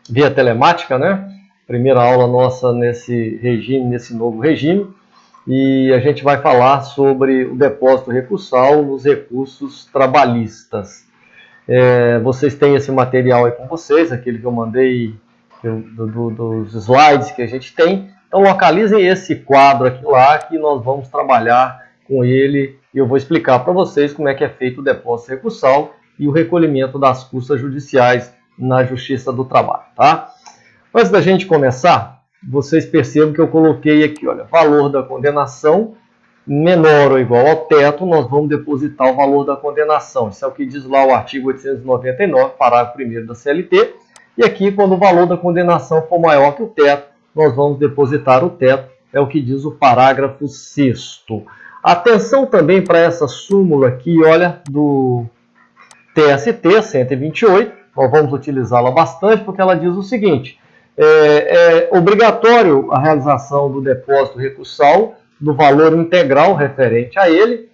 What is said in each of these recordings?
via telemática, né? Primeira aula nossa nesse regime, nesse novo regime. E a gente vai falar sobre o depósito recursal nos recursos trabalhistas. Vocês têm esse material aí com vocês, aquele que eu mandei dos slides que a gente tem. Então localizem esse quadro aqui lá que nós vamos trabalhar com ele e eu vou explicar para vocês como é que é feito o depósito recursal e o recolhimento das custas judiciais na Justiça do Trabalho, tá? Antes da gente começar, vocês percebam que eu coloquei aqui, olha, valor da condenação menor ou igual ao teto, nós vamos depositar o valor da condenação. Isso é o que diz lá o artigo 899, parágrafo 1º da CLT. E aqui, quando o valor da condenação for maior que o teto, nós vamos depositar o teto, é o que diz o parágrafo 6º. Atenção também para essa súmula aqui, olha, do TST 128, nós vamos utilizá-la bastante porque ela diz o seguinte: é obrigatório a realização do depósito recursal do valor integral referente a ele,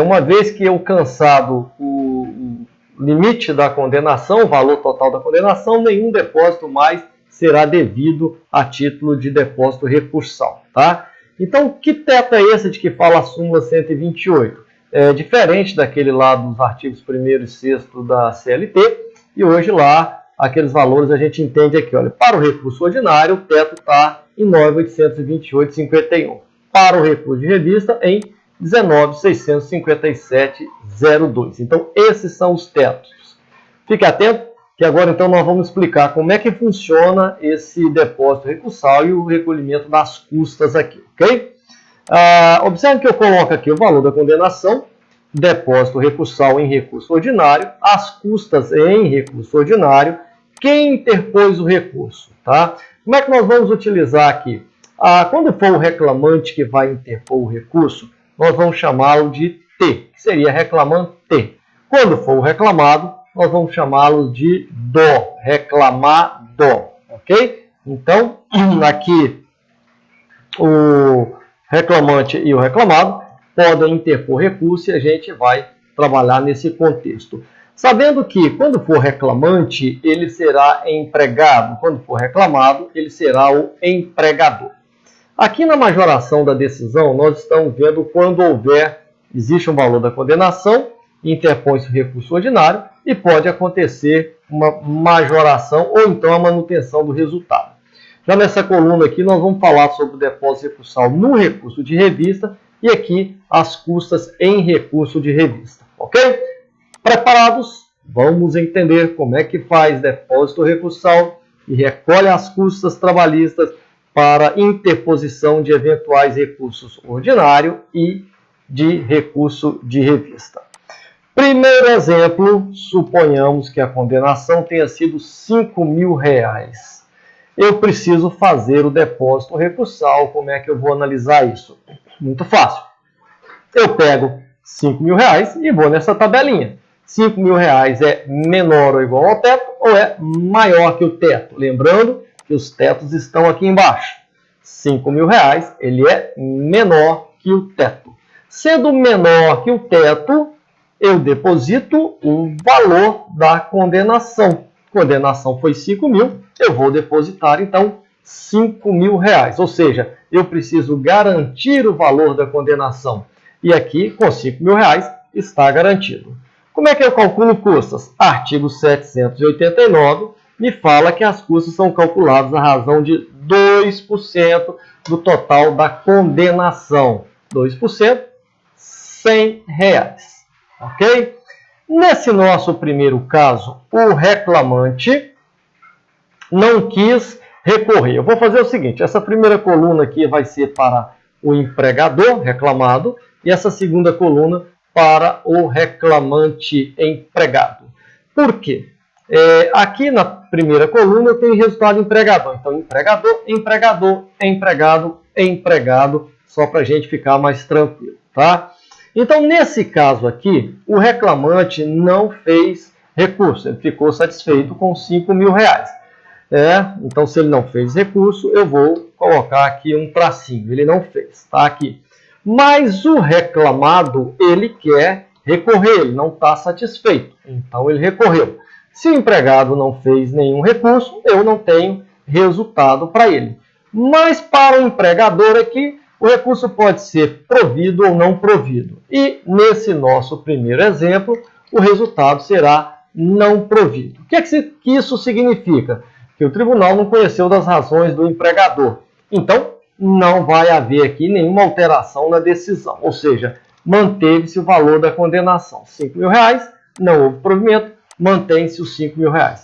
uma vez que alcançado o limite da condenação, o valor total da condenação, nenhum depósito mais será devido a título de depósito recursal, tá? Então, que teto é esse de que fala a súmula 128? É diferente daquele lá dos artigos 1º e 6º da CLT, e hoje lá, aqueles valores a gente entende aqui, olha, para o recurso ordinário, o teto está em 9.828,51. Para o recurso de revista, em 19.657,02. Então, esses são os tetos. Fique atento, que agora então nós vamos explicar como é que funciona esse depósito recursal e o recolhimento das custas aqui, ok? Observe que eu coloco aqui o valor da condenação, depósito recursal em recurso ordinário, as custas em recurso ordinário, quem interpôs o recurso, tá? Como é que nós vamos utilizar aqui? Quando for o reclamante que vai interpor o recurso, nós vamos chamá-lo de T, que seria reclamante T. Quando for o reclamado, nós vamos chamá-lo de DO, reclamado, ok? Então, aqui o reclamante e o reclamado podem interpor recurso e a gente vai trabalhar nesse contexto. Sabendo que, quando for reclamante, ele será empregado, quando for reclamado, ele será o empregador. Aqui na majoração da decisão, nós estamos vendo quando existe um valor da condenação, interpõe-se o recurso ordinário e pode acontecer uma majoração ou então a manutenção do resultado. Já nessa coluna aqui, nós vamos falar sobre o depósito recursal no recurso de revista e aqui as custas em recurso de revista, ok? Preparados? Vamos entender como é que faz depósito recursal e recolhe as custas trabalhistas para interposição de eventuais recursos ordinário e de recurso de revista. Primeiro exemplo, suponhamos que a condenação tenha sido R$5.000. Eu preciso fazer o depósito recursal. Como é que eu vou analisar isso? Muito fácil. Eu pego R$5.000 e vou nessa tabelinha. R$5.000 é menor ou igual ao teto ou é maior que o teto? Lembrando que os tetos estão aqui embaixo. R$5.000, ele é menor que o teto. Sendo menor que o teto, eu deposito o valor da condenação. A condenação foi R$5.000, eu vou depositar, então, R$5.000. Ou seja, eu preciso garantir o valor da condenação. E aqui, com R$5.000, está garantido. Como é que eu calculo custas? Artigo 789 me fala que as custas são calculadas à razão de 2% do total da condenação. 2%, R$100. Ok? Nesse nosso primeiro caso, o reclamante não quis recorrer. Eu vou fazer o seguinte, essa primeira coluna aqui vai ser para o empregador reclamado e essa segunda coluna para o reclamante empregado. Por quê? Aqui na primeira coluna eu tenho resultado empregador. Então, empregador, empregador, empregado, empregado, só para a gente ficar mais tranquilo, tá? Então, nesse caso aqui, o reclamante não fez recurso, ele ficou satisfeito com R$5.000. Então, se ele não fez recurso, eu vou colocar aqui um tracinho, ele não fez, tá aqui. Mas o reclamado, ele quer recorrer, ele não está satisfeito, então ele recorreu. Se o empregado não fez nenhum recurso, eu não tenho resultado para ele. Mas para o empregador aqui, o recurso pode ser provido ou não provido. E nesse nosso primeiro exemplo, o resultado será não provido. O que é que isso significa? Que o tribunal não conheceu das razões do empregador. Então, não vai haver aqui nenhuma alteração na decisão. Ou seja, manteve-se o valor da condenação. R$5.000, não houve provimento, mantém-se os R$5.000.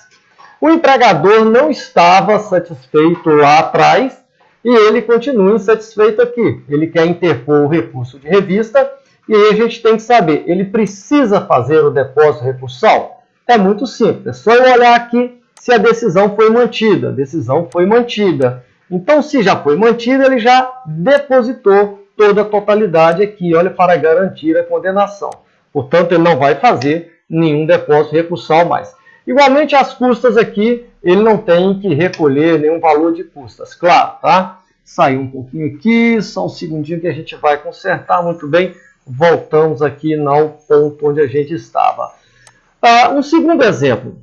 O empregador não estava satisfeito lá atrás e ele continua insatisfeito aqui. Ele quer interpor o recurso de revista e aí a gente tem que saber, ele precisa fazer o depósito recursal? É muito simples, é só eu olhar aqui se a decisão foi mantida. A decisão foi mantida. Então, se já foi mantida, ele já depositou toda a totalidade aqui, olha, para garantir a condenação. Portanto, ele não vai fazer nenhum depósito recursal mais. Igualmente, as custas aqui, ele não tem que recolher nenhum valor de custas. Claro, tá? Saiu um pouquinho aqui, só um segundinho que a gente vai consertar. Muito bem, voltamos aqui no ponto onde a gente estava. Um segundo exemplo.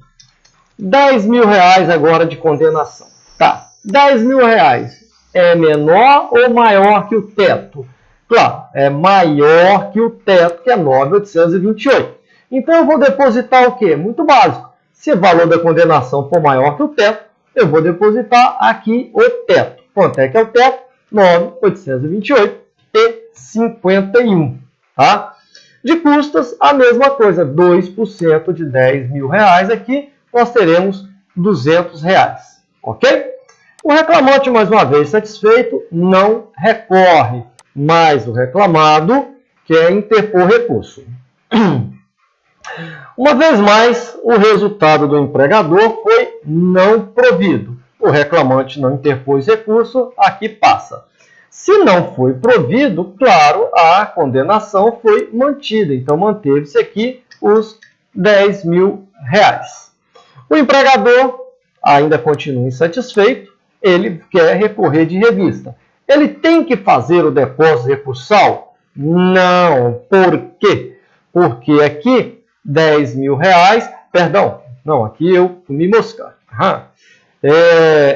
R$10.000 agora de condenação. Tá, R$10.000 é menor ou maior que o teto? Claro, é maior que o teto, que é 9.828. Então eu vou depositar o quê? Muito básico. Se o valor da condenação for maior que o teto, eu vou depositar aqui o teto. Quanto é que é o teto? 9.828,51. Tá? De custas, a mesma coisa. 2% de R$10.000 aqui, nós teremos R$200. Ok? O reclamante, mais uma vez satisfeito, não recorre. Mas o reclamado quer interpor recurso. Uma vez mais, o resultado do empregador foi não provido. O reclamante não interpôs recurso, aqui passa. Se não foi provido, claro, a condenação foi mantida. Então, manteve-se aqui os R$10.000. O empregador ainda continua insatisfeito, ele quer recorrer de revista. Ele tem que fazer o depósito recursal? Não. Por quê? Porque aqui, R$10.000, perdão, não, aqui eu me moscar.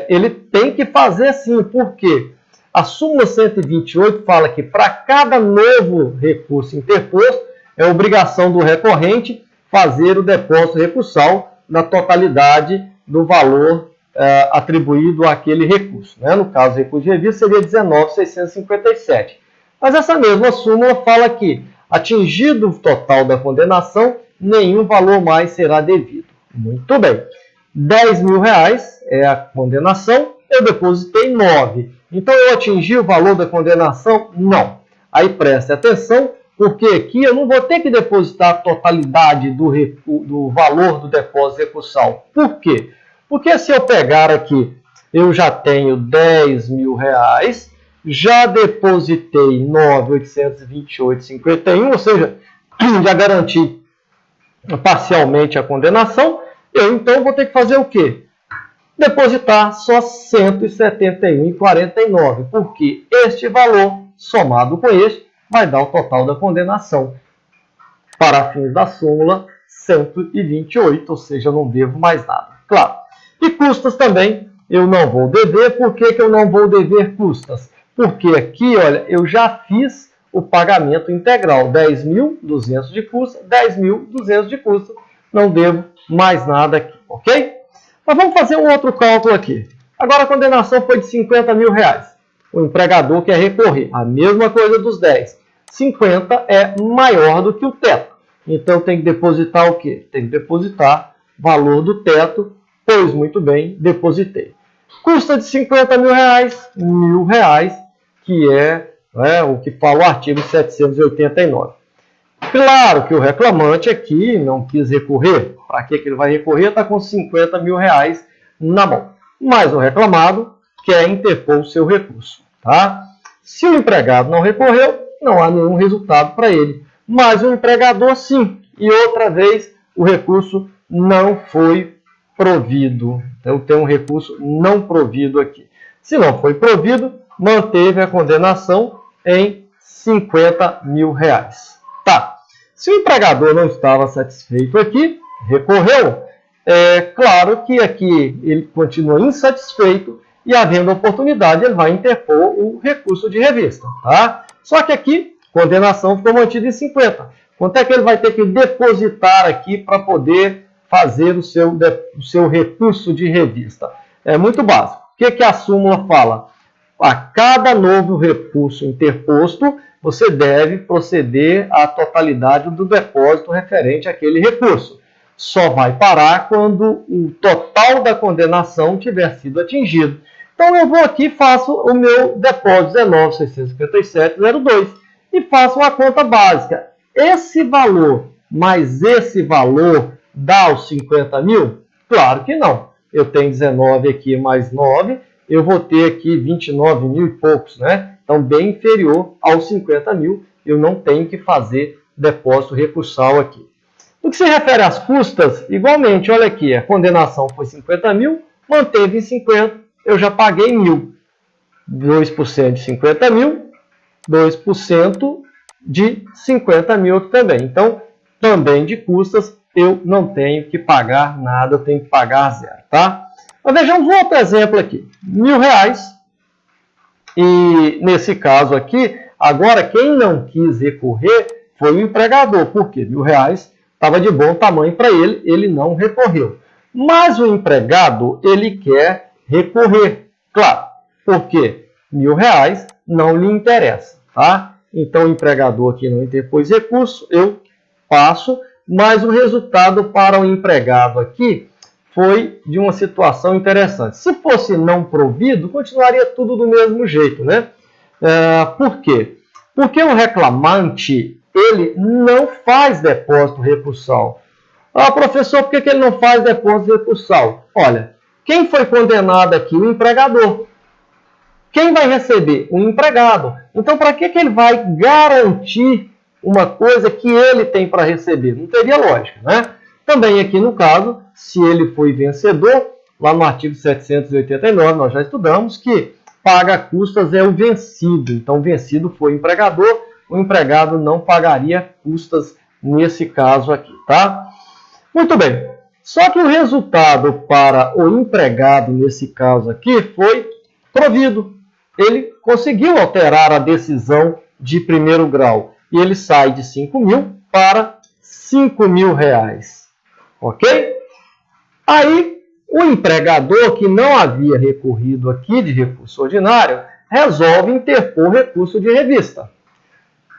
Ele tem que fazer sim, por quê? A súmula 128 fala que para cada novo recurso interposto, é obrigação do recorrente fazer o depósito recursal na totalidade do valor atribuído àquele recurso. Né? No caso, o recurso de revista seria 19.657. Mas essa mesma súmula fala que, atingido o total da condenação, nenhum valor mais será devido. Muito bem. R$10.000 é a condenação, eu depositei 9. Então, eu atingi o valor da condenação? Não. Aí preste atenção, porque aqui eu não vou ter que depositar a totalidade do valor do depósito recursal. Por quê? Porque se eu pegar aqui, eu já tenho R$10.000, já depositei 9.828,51, ou seja, já garanti parcialmente a condenação, eu então vou ter que fazer o quê? Depositar só 171,49, porque este valor, somado com este, vai dar o total da condenação. Para fins da súmula, 128, ou seja, eu não devo mais nada. Claro. E custas também eu não vou dever. Por que eu não vou dever custas? Porque aqui, olha, eu já fiz o pagamento integral. 10.200 de custa, 10.200 de custa. Não devo mais nada aqui, ok? Mas vamos fazer um outro cálculo aqui. Agora a condenação foi de R$50.000. O empregador quer recorrer. A mesma coisa dos 10. 50 é maior do que o teto. Então tem que depositar o quê? Tem que depositar valor do teto. Pois muito bem, depositei. Custa de R$50.000, R$1.000, que é o que fala o artigo 789. Claro que o reclamante aqui não quis recorrer. Para que ele vai recorrer? Está com R$50.000 na mão. Mas o reclamado quer interpor o seu recurso. Tá? Se o empregado não recorreu, não há nenhum resultado para ele. Mas o empregador sim. E outra vez, o recurso não foi provido. Então, tem um recurso não provido aqui. Se não foi provido, manteve a condenação em R$50.000. Tá. Se o empregador não estava satisfeito aqui, recorreu, É claro que aqui ele continua insatisfeito e, havendo oportunidade, ele vai interpor o recurso de revista. Tá? Só que aqui, condenação ficou mantida em 50. Quanto é que ele vai ter que depositar aqui para poder fazer o seu recurso de revista? É muito básico. O que a súmula fala? A cada novo recurso interposto, você deve proceder à totalidade do depósito referente àquele recurso. Só vai parar quando o total da condenação tiver sido atingido. Então eu vou aqui e faço o meu depósito 19.657,02 e faço uma conta básica. Esse valor mais esse valor dá os 50 mil? Claro que não. Eu tenho 19 aqui mais 9, eu vou ter aqui 29 mil e poucos, né? Então, bem inferior aos 50 mil, eu não tenho que fazer depósito recursal aqui. No que se refere às custas, igualmente, olha aqui, a condenação foi 50 mil, manteve em 50, eu já paguei 1.000. 2% de 50 mil, 2% de 50 mil também. Então, também de custas, eu não tenho que pagar nada, eu tenho que pagar zero, tá? Mas vejamos um outro exemplo aqui. R$1.000. E nesse caso aqui, agora quem não quis recorrer foi o empregador. Por quê? R$1.000 estava de bom tamanho para ele, ele não recorreu. Mas o empregado, ele quer recorrer. Claro, porque R$1.000 não lhe interessa, tá? Então o empregador aqui não interpôs recurso, eu passo, mas o resultado para o empregado aqui foi de uma situação interessante. Se fosse não provido, continuaria tudo do mesmo jeito, né? Por quê? Porque o reclamante, ele não faz depósito recursal. Ah, professor, por que ele não faz depósito recursal? Olha, quem foi condenado aqui? O empregador. Quem vai receber? O empregado. Então, para que ele vai garantir uma coisa que ele tem para receber? Não teria lógica, né? Também aqui no caso, se ele foi vencedor, lá no artigo 789, nós já estudamos que paga custas é o vencido. Então, o vencido foi o empregador, o empregado não pagaria custas nesse caso aqui, tá? Muito bem. Só que o resultado para o empregado, nesse caso aqui, foi provido. Ele conseguiu alterar a decisão de primeiro grau. E ele sai de 5 mil para R$5.000. Ok? Aí, o empregador que não havia recorrido aqui de recurso ordinário, resolve interpor recurso de revista.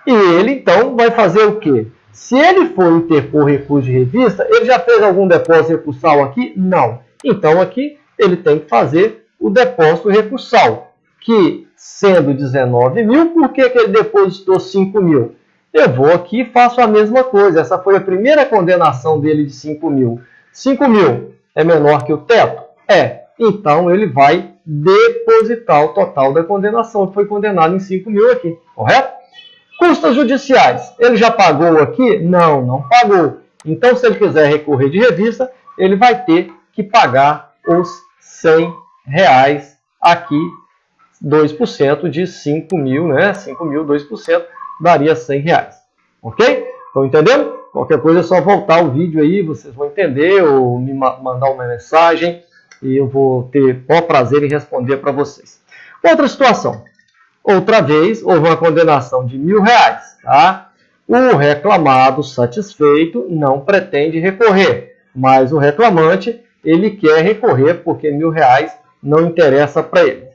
E ele, então, vai fazer o quê? Se ele for interpor recurso de revista, ele já fez algum depósito recursal aqui? Não. Então, aqui, ele tem que fazer o depósito recursal, que, sendo 19 mil, por que ele depositou 5 mil? Eu vou aqui e faço a mesma coisa. Essa foi a primeira condenação dele de 5 mil. 5 mil é menor que o teto? É. Então, ele vai depositar o total da condenação. Ele foi condenado em 5 mil aqui, correto? Custas judiciais. Ele já pagou aqui? Não, não pagou. Então, se ele quiser recorrer de revista, ele vai ter que pagar os R$100 aqui, 2% de 5 mil, né? 5 mil, 2%, daria R$100. Ok? Estão entendendo? Qualquer coisa é só voltar o vídeo aí, vocês vão entender, ou me mandar uma mensagem, e eu vou ter o prazer em responder para vocês. Outra situação. Outra vez, houve uma condenação de R$1.000, tá? O reclamado satisfeito não pretende recorrer, mas o reclamante, ele quer recorrer porque R$1.000 não interessa para ele.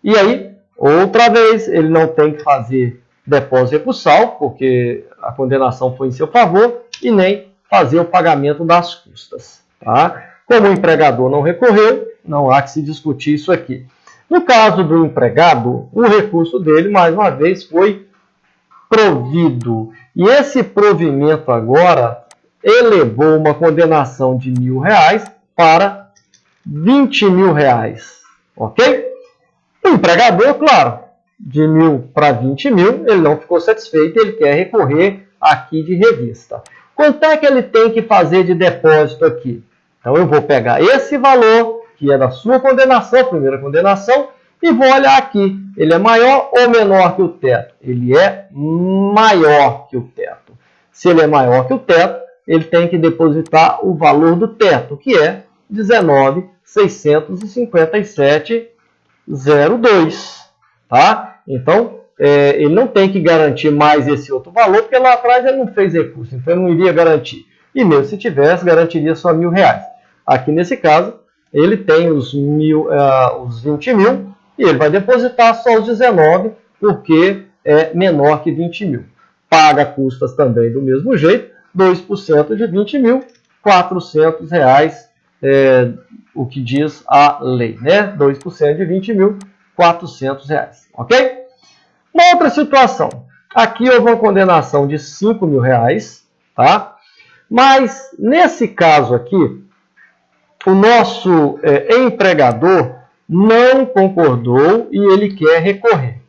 E aí, outra vez, ele não tem que fazer depósito recursal, porque a condenação foi em seu favor, e nem fazer o pagamento das custas, tá? Como o empregador não recorreu, não há que se discutir isso aqui. No caso do empregado, o recurso dele, mais uma vez, foi provido. E esse provimento agora elevou uma condenação de R$1.000 para R$20.000. Ok? O empregador, claro, de 1.000 para 20 mil, ele não ficou satisfeito, ele quer recorrer aqui de revista. Quanto é que ele tem que fazer de depósito aqui? Então eu vou pegar esse valor, que é da sua condenação, primeira condenação, e vou olhar aqui. Ele é maior ou menor que o teto? Ele é maior que o teto. Se ele é maior que o teto, ele tem que depositar o valor do teto, que é 19.657,02, tá? Então, ele não tem que garantir mais esse outro valor, porque lá atrás ele não fez recurso, então ele não iria garantir. E mesmo se tivesse, garantiria só R$1.000. Aqui nesse caso, ele tem os 20 mil e ele vai depositar só os 19, porque é menor que 20 mil. Paga custas também do mesmo jeito, 2% de 20 mil, R$400, o que diz a lei, né? 2% de 20 mil, R$400, ok? Uma outra situação, aqui houve uma condenação de R$5.000, tá? Mas nesse caso aqui, o nosso empregador não concordou e ele quer recorrer.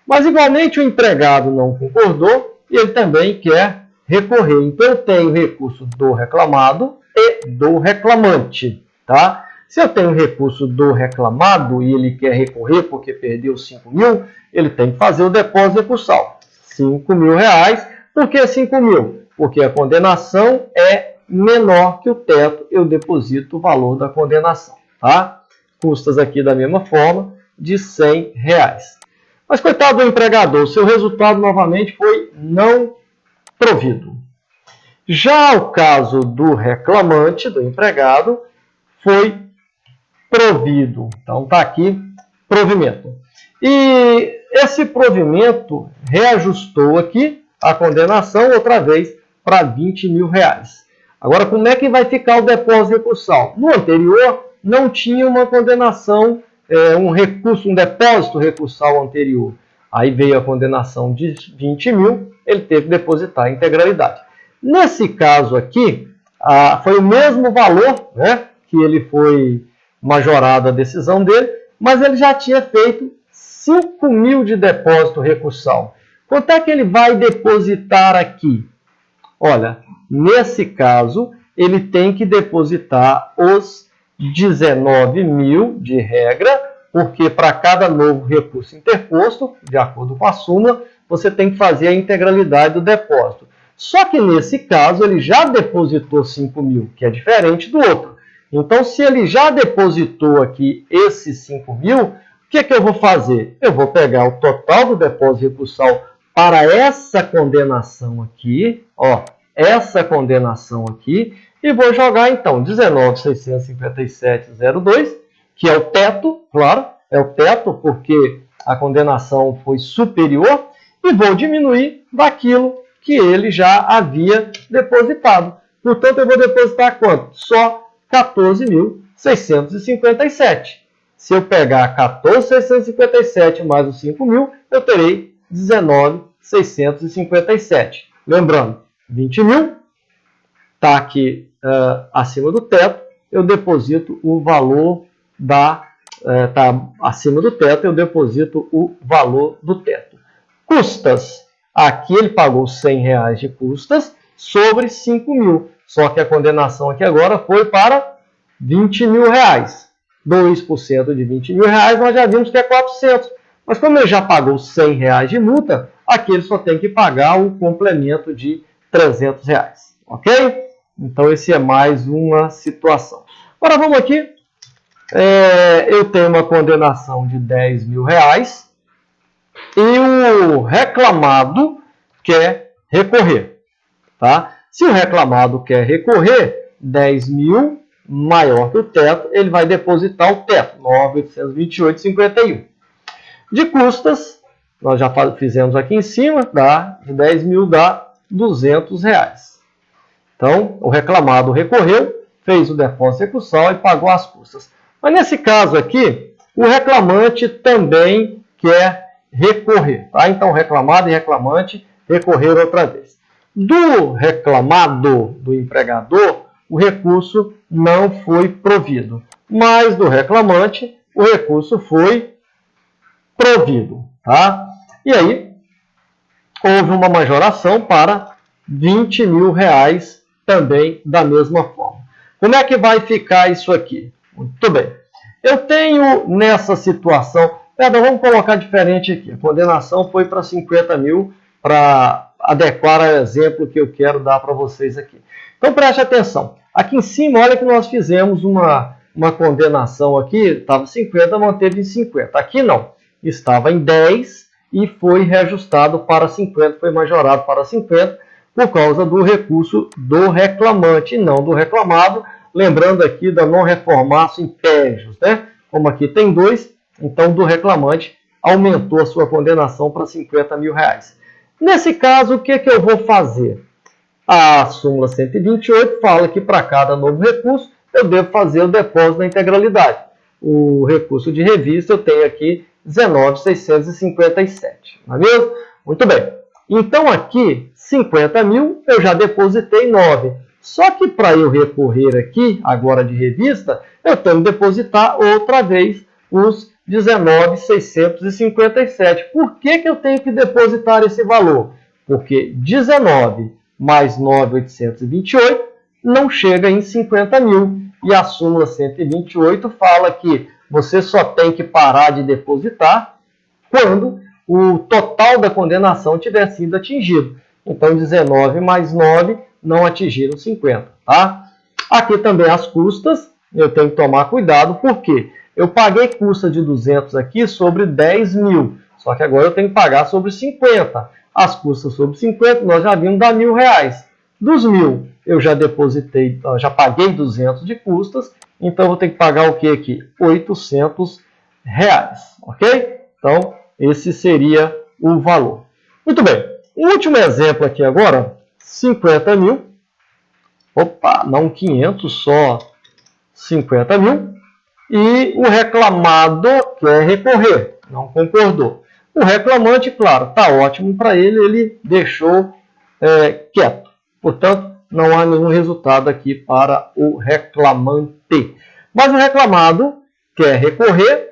Mas igualmente o empregado não concordou e ele também quer recorrer. Então eu tenho recurso do reclamado e do reclamante, tá? Se eu tenho recurso do reclamado e ele quer recorrer porque perdeu 5 mil, ele tem que fazer o depósito recursal. R$5.000. Por que 5 mil? Porque a condenação é menor que o teto, eu deposito o valor da condenação, tá? Custas aqui da mesma forma, de R$100. Mas coitado do empregador, seu resultado novamente foi não provido. Já o caso do reclamante, do empregado, foi provido. Então está aqui, provimento. E esse provimento reajustou aqui a condenação outra vez para R$20.000. Agora, como é que vai ficar o depósito recursal? No anterior, não tinha uma condenação, um depósito recursal anterior. Aí veio a condenação de 20 mil, ele teve que depositar a integralidade. Nesse caso aqui, foi o mesmo valor, né, que ele foi majorado a decisão dele, mas ele já tinha feito 5 mil de depósito recursal. Quanto é que ele vai depositar aqui? Olha, nesse caso, ele tem que depositar os 19 mil de regra, porque para cada novo recurso interposto, de acordo com a súmula, você tem que fazer a integralidade do depósito. Só que nesse caso, ele já depositou 5 mil, que é diferente do outro. Então, se ele já depositou aqui esses 5 mil, o que eu vou fazer? Eu vou pegar o total do depósito recursal para essa condenação aqui, ó, essa condenação aqui, e vou jogar então 19.657,02, que é o teto, claro, é o teto porque a condenação foi superior, e vou diminuir daquilo que ele já havia depositado. Portanto, eu vou depositar quanto? Só 14.657. Se eu pegar 14.657 mais os 5 mil, eu terei 19.657. Lembrando, 20 mil está aqui acima do teto, eu deposito o valor está acima do teto, eu deposito o valor do teto. Custas, aqui ele pagou R$100 de custas sobre 5 mil, só que a condenação aqui agora foi para R$20.000. 2% de R$20.000 nós já vimos que é 400. Mas como ele já pagou R$100 de multa, aqui ele só tem que pagar o complemento de R$300. Ok? Então, esse é mais uma situação. Agora, vamos aqui. Eu tenho uma condenação de R$10.000 e o reclamado quer recorrer. Tá? Se o reclamado quer recorrer, 10 mil maior que o teto, ele vai depositar o teto, 9.828,51. De custas, nós já fizemos aqui em cima, de 10 mil dá R$200. Então, o reclamado recorreu, fez o depósito recursal e pagou as custas. Mas nesse caso aqui, o reclamante também quer recorrer. Tá? Então, reclamado e reclamante recorreram outra vez. Do reclamado, do empregador, o recurso não foi provido. Mas do reclamante, o recurso foi provido. Tá? E aí, houve uma majoração para R$20.000 também da mesma forma. Como é que vai ficar isso aqui? Muito bem. Eu tenho nessa situação... vamos colocar diferente aqui. A condenação foi para 50 mil para adequar ao exemplo que eu quero dar para vocês aqui. Então preste atenção. Aqui em cima, olha que nós fizemos uma condenação aqui, estava 50, manteve em 50. Aqui não, estava em 10 e foi reajustado para 50, foi majorado para 50 por causa do recurso do reclamante e não do reclamado. Lembrando aqui da non reformatio impégios, né? Como aqui tem 2, então do reclamante aumentou a sua condenação para 50 mil reais. Nesse caso, o que eu vou fazer? A súmula 128 fala que para cada novo recurso eu devo fazer o depósito na integralidade. O recurso de revista eu tenho aqui 19.657, não é mesmo? Muito bem. Então aqui, 50 mil, eu já depositei 9. Só que para eu recorrer aqui, agora de revista, eu tenho que depositar outra vez os 19.657. Por que eu tenho que depositar esse valor? Porque 19 mais 9.828 não chega em 50 mil. E a súmula 128 fala que você só tem que parar de depositar quando o total da condenação tiver sido atingido. Então, 19 mais 9 não atingiram 50. Tá? Aqui também as custas, eu tenho que tomar cuidado, porque eu paguei custa de 200 aqui sobre 10 mil. Só que agora eu tenho que pagar sobre 50. As custas sobre 50, nós já vimos dar R$1.000. Dos 1.000, eu já depositei, já paguei 200 de custas, então eu vou ter que pagar o que aqui? R$800, ok? Então, esse seria o valor. Muito bem, o último exemplo aqui agora, 50 mil, opa, não 500, só 50 mil, e o reclamado quer recorrer, não concordou. O reclamante, claro, está ótimo para ele, ele deixou quieto. Portanto, não há nenhum resultado aqui para o reclamante. Mas o reclamado quer recorrer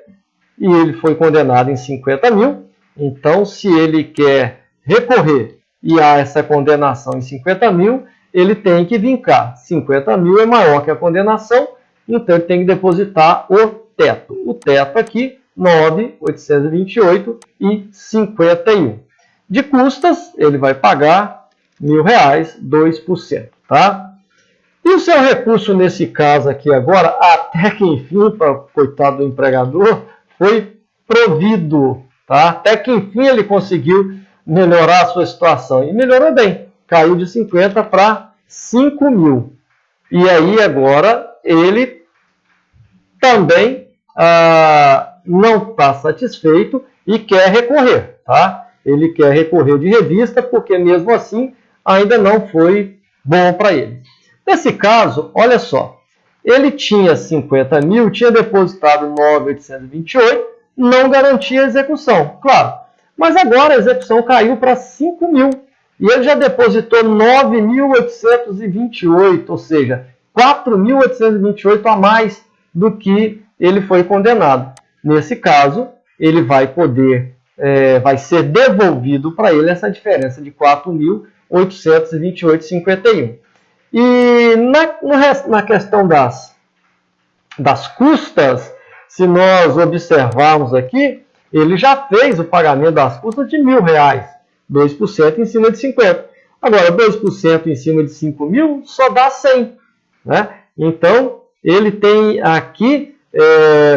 e ele foi condenado em 50 mil. Então, se ele quer recorrer e há essa condenação em 50 mil, ele tem que vincar. 50 mil é maior que a condenação, então ele tem que depositar o teto. O teto aqui, 9.828,51. De custas, ele vai pagar R$1.000, 2%, tá? E o seu recurso nesse caso aqui agora, até que enfim, para o coitado do empregador, foi provido, tá? Até que enfim ele conseguiu melhorar a sua situação. E melhorou bem, caiu de 50 para 5 mil. E aí agora ele também não está satisfeito e quer recorrer, tá? Ele quer recorrer de revista porque mesmo assim ainda não foi bom para ele. Nesse caso, olha só, ele tinha 50 mil, tinha depositado 9.828, não garantia a execução, claro. Mas agora a execução caiu para 5 mil e ele já depositou 9.828, ou seja, 4.828 a mais do que ele foi condenado. Nesse caso, ele vai poder, vai ser devolvido para ele essa diferença de 4.828,51. E na questão das custas, se nós observarmos aqui, ele já fez o pagamento das custas de R$1.000, 2% em cima de 50. Agora, 2% em cima de 5 mil só dá 100. Né? Então, ele tem aqui,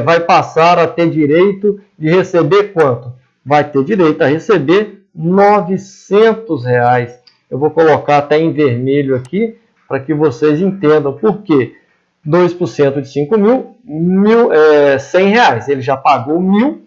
vai passar a ter direito de receber quanto? Vai ter direito a receber R$900. Eu vou colocar até em vermelho aqui, para que vocês entendam por quê. 2% de 5 mil, R$100. Ele já pagou 1.000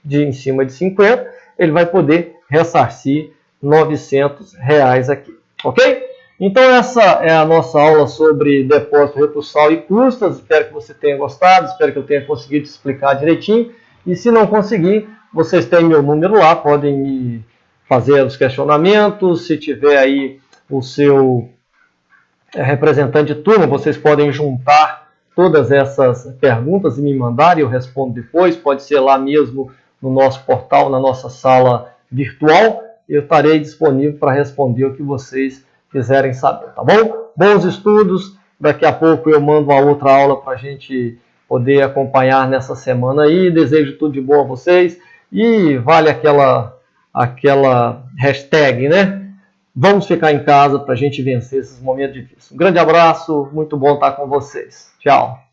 em cima de 50, ele vai poder ressarcir R$900 aqui. Ok? Então essa é a nossa aula sobre depósito recursal e custas. Espero que você tenha gostado, espero que eu tenha conseguido explicar direitinho. E se não conseguir, vocês têm meu número lá, podem me fazer os questionamentos. Se tiver aí o seu representante de turma, vocês podem juntar todas essas perguntas e me mandar e eu respondo depois. Pode ser lá mesmo no nosso portal, na nossa sala virtual. Eu estarei disponível para responder o que vocês quiserem saber, tá bom? Bons estudos. Daqui a pouco eu mando uma outra aula para a gente poder acompanhar nessa semana aí. Desejo tudo de bom a vocês e vale aquela hashtag, né? Vamos ficar em casa para a gente vencer esses momentos difíceis. Um grande abraço, muito bom estar com vocês. Tchau.